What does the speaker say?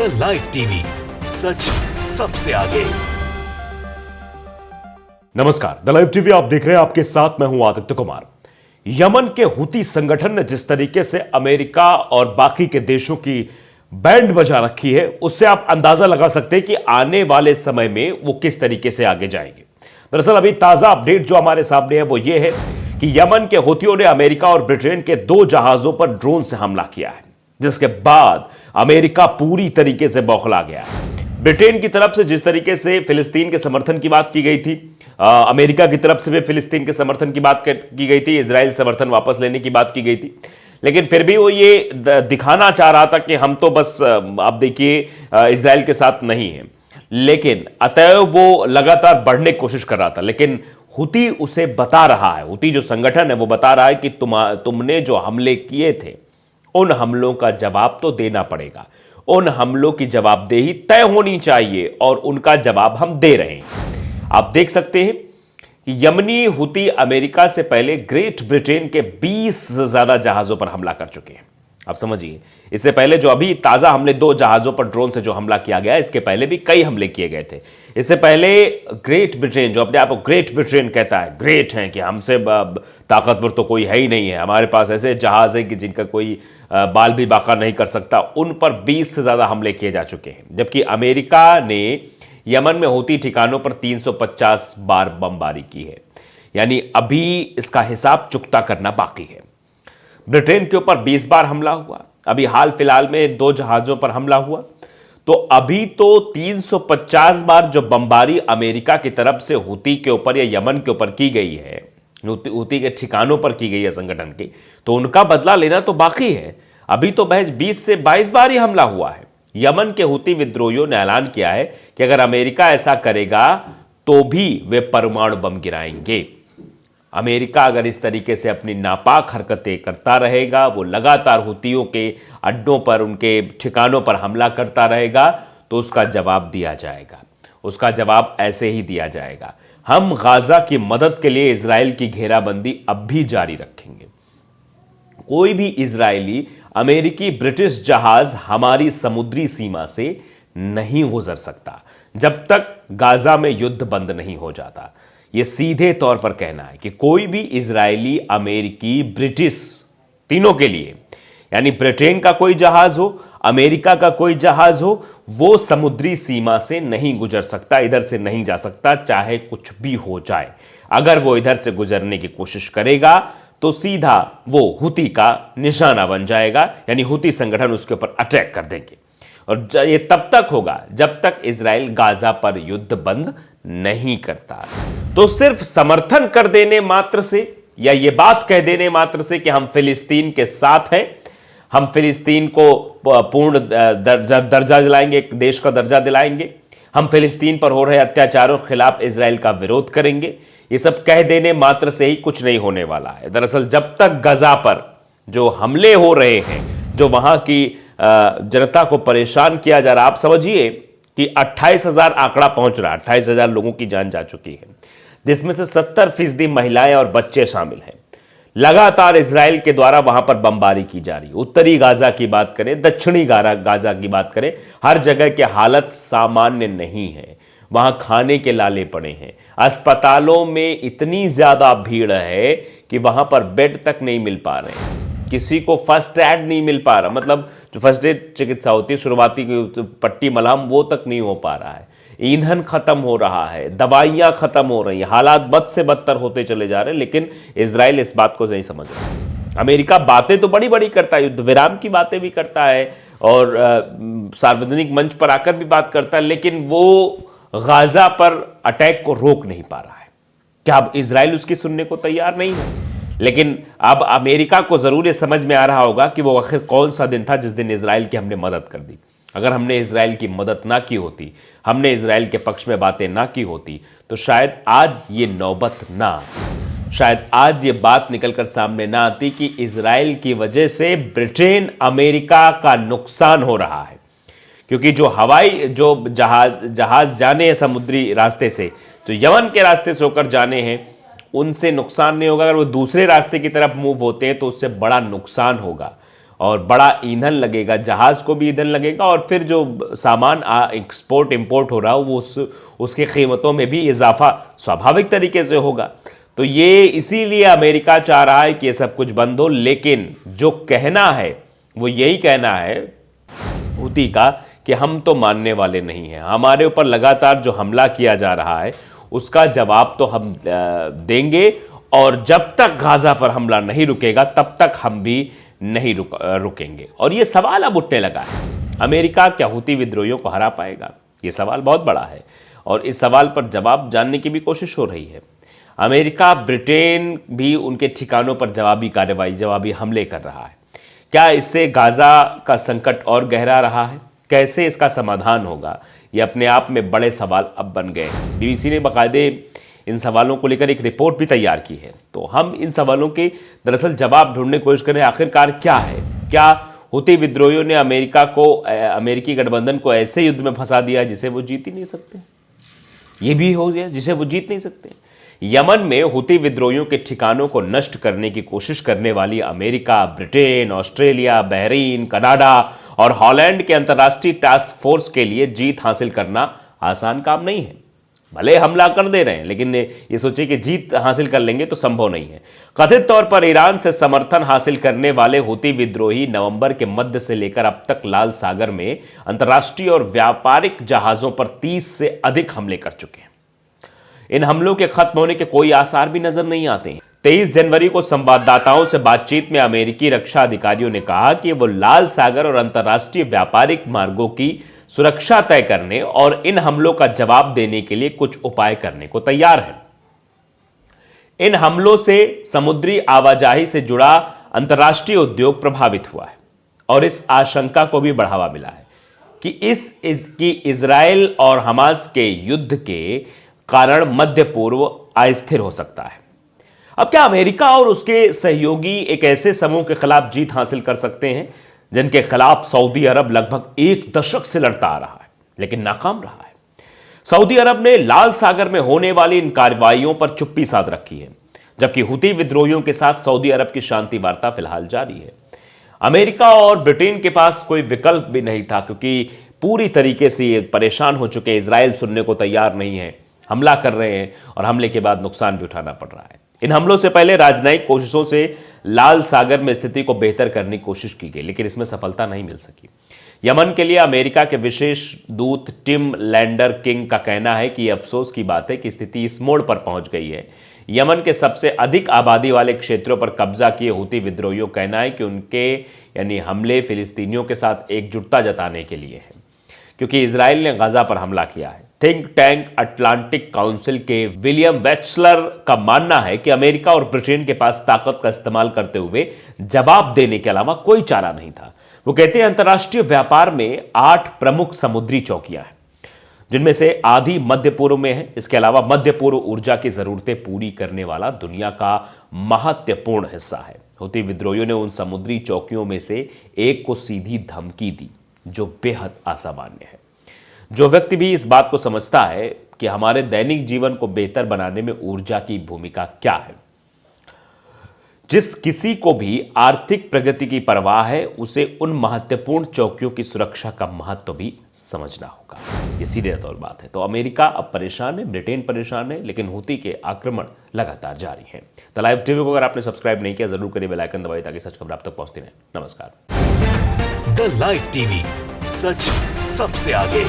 The live TV, सच सबसे आगे। नमस्कार, द लाइव टीवी आप देख रहे हैं। आपके साथ मैं हूं आदित्य कुमार। यमन के हुती संगठन ने जिस तरीके से अमेरिका और बाकी के देशों की बैंड बजा रखी है, उससे आप अंदाजा लगा सकते हैं कि आने वाले समय में वो किस तरीके से आगे जाएंगे। दरअसल अभी ताजा अपडेट जो हमारे सामने है वो ये है कि यमन के हुतियों ने अमेरिका और ब्रिटेन के 2 जहाजों पर ड्रोन से हमला किया है, जिसके बाद अमेरिका पूरी तरीके से बौखला गया है। ब्रिटेन की तरफ से जिस तरीके से फिलिस्तीन के समर्थन की बात की गई थी, अमेरिका की तरफ से भी फिलिस्तीन के समर्थन की बात की गई थी, इजराइल समर्थन वापस लेने की बात की गई थी, लेकिन फिर भी वो ये दिखाना चाह रहा था कि हम तो बस आप देखिए इजराइल के साथ नहीं है, लेकिन अतएव वो लगातार बढ़ने की कोशिश कर रहा था। लेकिन हुती उसे बता रहा है, हुती जो संगठन है वो बता रहा है कि तुमने जो हमले किए थे, उन हमलों का जवाब तो देना पड़ेगा, उन हमलों की जवाबदेही तय होनी चाहिए और उनका जवाब हम दे रहे हैं। आप देख सकते हैं कि यमनी हुती अमेरिका से पहले ग्रेट ब्रिटेन के 20 से ज्यादा जहाजों पर हमला कर चुके हैं। आप समझिए, इससे पहले जो अभी ताजा हमले 2 जहाजों पर ड्रोन से जो हमला किया गया, इसके पहले भी कई हमले किए गए थे। इससे पहले ग्रेट ब्रिटेन, जो अपने आप को ग्रेट ब्रिटेन कहता है, ग्रेट है कि हमसे ताकतवर तो कोई है ही नहीं है, हमारे पास ऐसे जहाज है कि जिनका कोई बाल भी बाका नहीं कर सकता, उन पर 20 से ज्यादा हमले किए जा चुके हैं। जबकि अमेरिका ने यमन में हुती ठिकानों पर 350 बार बमबारी की है, यानी अभी इसका हिसाब चुकता करना बाकी है। ब्रिटेन के ऊपर 20 बार हमला हुआ, अभी हाल फिलहाल में 2 जहाजों पर हमला हुआ, तो अभी तो 350 बार जो बमबारी अमेरिका की तरफ से हुती के ऊपर या यमन के ऊपर की गई है, हुती के ठिकानों पर की गई है संगठन की, तो उनका बदला लेना तो बाकी है। अभी तो महज 20 से 22 बार ही हमला हुआ है। यमन के हुती विद्रोहियों ने ऐलान किया है कि अगर अमेरिका ऐसा करेगा तो भी वे परमाणु बम गिराएंगे। अमेरिका अगर इस तरीके से अपनी नापाक हरकतें करता रहेगा, वो लगातार हुतियों के अड्डों पर, उनके ठिकानों पर हमला करता रहेगा, तो उसका जवाब दिया जाएगा। उसका जवाब ऐसे ही दिया जाएगा। हम गाजा की मदद के लिए इजराइल की घेराबंदी अब भी जारी रखेंगे। कोई भी इजरायली, अमेरिकी, ब्रिटिश जहाज हमारी समुद्री सीमा से नहीं गुजर सकता जब तक गाजा में युद्ध बंद नहीं हो जाता। यह सीधे तौर पर कहना है कि कोई भी इजरायली, अमेरिकी, ब्रिटिश, तीनों के लिए, यानी ब्रिटेन का कोई जहाज हो, अमेरिका का कोई जहाज हो, वो समुद्री सीमा से नहीं गुजर सकता, इधर से नहीं जा सकता, चाहे कुछ भी हो जाए। अगर वो इधर से गुजरने की कोशिश करेगा तो सीधा वो हुती का निशाना बन जाएगा, यानी हुती संगठन उसके ऊपर अटैक कर देंगे। और ये तब तक होगा जब तक इजराइल गाजा पर युद्ध बंद नहीं करता। तो सिर्फ समर्थन कर देने मात्र से या ये बात कह देने मात्र से कि हम फिलिस्तीन के साथ हैं, हम फिलिस्तीन को पूर्ण दर्जा दिलाएंगे, एक देश का दर्जा दिलाएंगे, हम फिलिस्तीन पर हो रहे अत्याचारों के खिलाफ इजराइल का विरोध करेंगे, ये सब कह देने मात्र से ही कुछ नहीं होने वाला है। दरअसल जब तक गजा पर जो हमले हो रहे हैं, जो वहां की जनता को परेशान किया जा रहा, आप समझिए कि 28,000 आंकड़ा पहुंच रहा है, 28,000 लोगों की जान जा चुकी है, जिसमें से 70% महिलाएं और बच्चे शामिल हैं। लगातार इजराइल के द्वारा वहां पर बमबारी की जा रही है। उत्तरी गाजा की बात करें, दक्षिणी गाजा की बात करें, हर जगह की हालत सामान्य नहीं है। वहां खाने के लाले पड़े हैं, अस्पतालों में इतनी ज्यादा भीड़ है कि वहां पर बेड तक नहीं मिल पा रहे हैं, किसी को फर्स्ट एड नहीं मिल पा रहा, मतलब जो फर्स्ट एड चिकित्सा होती है, शुरुआती पट्टी मलहम, वो तक नहीं हो पा रहा है। ईंधन खत्म हो रहा है, दवाइयां खत्म हो रही हैं, हालात बद से बदतर होते चले जा रहे हैं, लेकिन इजराइल इस बात को नहीं समझ रहा। अमेरिका बातें तो बड़ी बड़ी करता है, युद्ध विराम की बातें भी करता है और सार्वजनिक मंच पर आकर भी बात करता है, लेकिन वो गाजा पर अटैक को रोक नहीं पा रहा है। क्या अब इजराइल उसकी सुनने को तैयार नहीं है? लेकिन अब अमेरिका को जरूर ये समझ में आ रहा होगा कि वो आखिर कौन सा दिन था जिस दिन इजराइल की हमने मदद कर दी। अगर हमने इजराइल की मदद ना की होती, हमने इजराइल के पक्ष में बातें ना की होती, तो शायद आज ये नौबत ना आती, शायद आज ये बात निकलकर सामने ना आती कि इजराइल की वजह से ब्रिटेन, अमेरिका का नुकसान हो रहा है। क्योंकि जो जहाज जाने हैं समुद्री रास्ते से, जो यमन के रास्ते से होकर जाने हैं, उनसे नुकसान नहीं होगा। अगर वो दूसरे रास्ते की तरफ मूव होते हैं तो उससे बड़ा नुकसान होगा। और बड़ा ईंधन लगेगा, जहाज को भी ईंधन लगेगा, और फिर जो सामान एक्सपोर्ट इंपोर्ट हो रहा हो वो उसकी कीमतों में भी इजाफा स्वाभाविक तरीके से होगा। तो ये इसीलिए अमेरिका चाह रहा है कि ये सब कुछ बंद हो, लेकिन जो कहना है वो यही कहना है हूती का कि हम तो मानने वाले नहीं हैं, हमारे ऊपर लगातार जो हमला किया जा रहा है उसका जवाब तो हम देंगे, और जब तक गाजा पर हमला नहीं रुकेगा तब तक हम भी नहीं रुकेंगे। और ये सवाल अब उठने लगा है, अमेरिका क्या हूती विद्रोहियों को हरा पाएगा? ये सवाल बहुत बड़ा है और इस सवाल पर जवाब जानने की भी कोशिश हो रही है। अमेरिका, ब्रिटेन भी उनके ठिकानों पर जवाबी हमले कर रहा है। क्या इससे गाजा का संकट और गहरा रहा है? कैसे इसका समाधान होगा? ये अपने आप में बड़े सवाल अब बन गए हैं। बीबीसी ने बाकायदे इन सवालों को लेकर एक रिपोर्ट भी तैयार की है। तो हम इन सवालों के दरअसल जवाब ढूंढने की कोशिश करें, आखिरकार क्या है? क्या हूती विद्रोहियों ने अमेरिकी गठबंधन को ऐसे युद्ध में फंसा दिया जिसे वो जीत ही नहीं सकते? ये भी हो गया जिसे वो जीत नहीं सकते। यमन में हूती विद्रोहियों के ठिकानों को नष्ट करने की कोशिश करने वाली America, Britain, Australia, Bahrain, Canada और हॉलैंड के अंतर्राष्ट्रीय टास्क फोर्स के लिए जीत हासिल करना आसान काम नहीं है। भले हमला कर दे रहे हैं, लेकिन ये सोचिए कि जीत हासिल कर लेंगे तो संभव नहीं है। कथित तौर पर ईरान से समर्थन हासिल करने वाले हूती विद्रोही नवंबर के मध्य से लेकर अब तक लाल सागर में अंतर्राष्ट्रीय और व्यापारिक जहाजों पर 30 से अधिक हमले कर चुके हैं। इन हमलों के खत्म होने के कोई आसार भी नजर नहीं आते हैं। 23 जनवरी को संवाददाताओं से बातचीत में अमेरिकी रक्षा अधिकारियों ने कहा कि वो लाल सागर और अंतर्राष्ट्रीय व्यापारिक मार्गों की सुरक्षा तय करने और इन हमलों का जवाब देने के लिए कुछ उपाय करने को तैयार हैं। इन हमलों से समुद्री आवाजाही से जुड़ा अंतर्राष्ट्रीय उद्योग प्रभावित हुआ है और इस आशंका को भी बढ़ावा मिला है कि इजराइल और हमास के युद्ध के कारण मध्य पूर्व अस्थिर हो सकता है। अब क्या अमेरिका और उसके सहयोगी एक ऐसे समूह के खिलाफ जीत हासिल कर सकते हैं जिनके खिलाफ सऊदी अरब लगभग 1 दशक से लड़ता आ रहा है, लेकिन नाकाम रहा है? सऊदी अरब ने लाल सागर में होने वाली इन कार्रवाइयों पर चुप्पी साध रखी है, जबकि हूती विद्रोहियों के साथ सऊदी अरब की शांति वार्ता फिलहाल जारी है। अमेरिका और ब्रिटेन के पास कोई विकल्प भी नहीं था, क्योंकि पूरी तरीके से ये परेशान हो चुके। इजराइल सुनने को तैयार नहीं है, हमला कर रहे हैं और हमले के बाद नुकसान भी उठाना पड़ रहा है। इन हमलों से पहले राजनयिक कोशिशों से लाल सागर में स्थिति को बेहतर करने की कोशिश की गई, लेकिन इसमें सफलता नहीं मिल सकी। यमन के लिए अमेरिका के विशेष दूत टिम लैंडर किंग का कहना है कि यह अफसोस की बात है कि स्थिति इस मोड़ पर पहुंच गई है। यमन के सबसे अधिक आबादी वाले क्षेत्रों पर कब्जा किए हूती विद्रोहियों का कहना है कि उनके हमले फिलिस्तीनियों के साथ एकजुटता जताने के लिए है, क्योंकि इजराइल ने गाजा पर हमला किया है। थिंक टैंक अटलांटिक काउंसिल के विलियम वेट्सलर का मानना है कि अमेरिका और ब्रिटेन के पास ताकत का इस्तेमाल करते हुए जवाब देने के अलावा कोई चारा नहीं था। वो कहते हैं अंतर्राष्ट्रीय व्यापार में 8 प्रमुख समुद्री चौकियां हैं, जिनमें से आधी मध्य पूर्व में है। इसके अलावा मध्य पूर्व ऊर्जा की जरूरतें पूरी करने वाला दुनिया का महत्वपूर्ण हिस्सा है। हूती विद्रोहियों ने उन समुद्री चौकियों में से एक को सीधी धमकी दी, जो बेहद असामान्य है। जो व्यक्ति भी इस बात को समझता है कि हमारे दैनिक जीवन को बेहतर बनाने में ऊर्जा की भूमिका क्या है, जिस किसी को भी आर्थिक प्रगति की परवाह है, उसे उन महत्वपूर्ण चौकियों की सुरक्षा का महत्व भी समझना होगा। ये सीधे तौर बात है। तो अमेरिका अब परेशान है, ब्रिटेन परेशान है, लेकिन हूती के आक्रमण लगातार जारी हैं। द लाइव टीवी को अगर आपने सब्सक्राइब नहीं किया, जरूर करिए, बेल आइकन दबाइए ताकि सच खबर आप तक पहुंचती रहे। नमस्कार। द लाइव टीवी, सच सबसे आगे।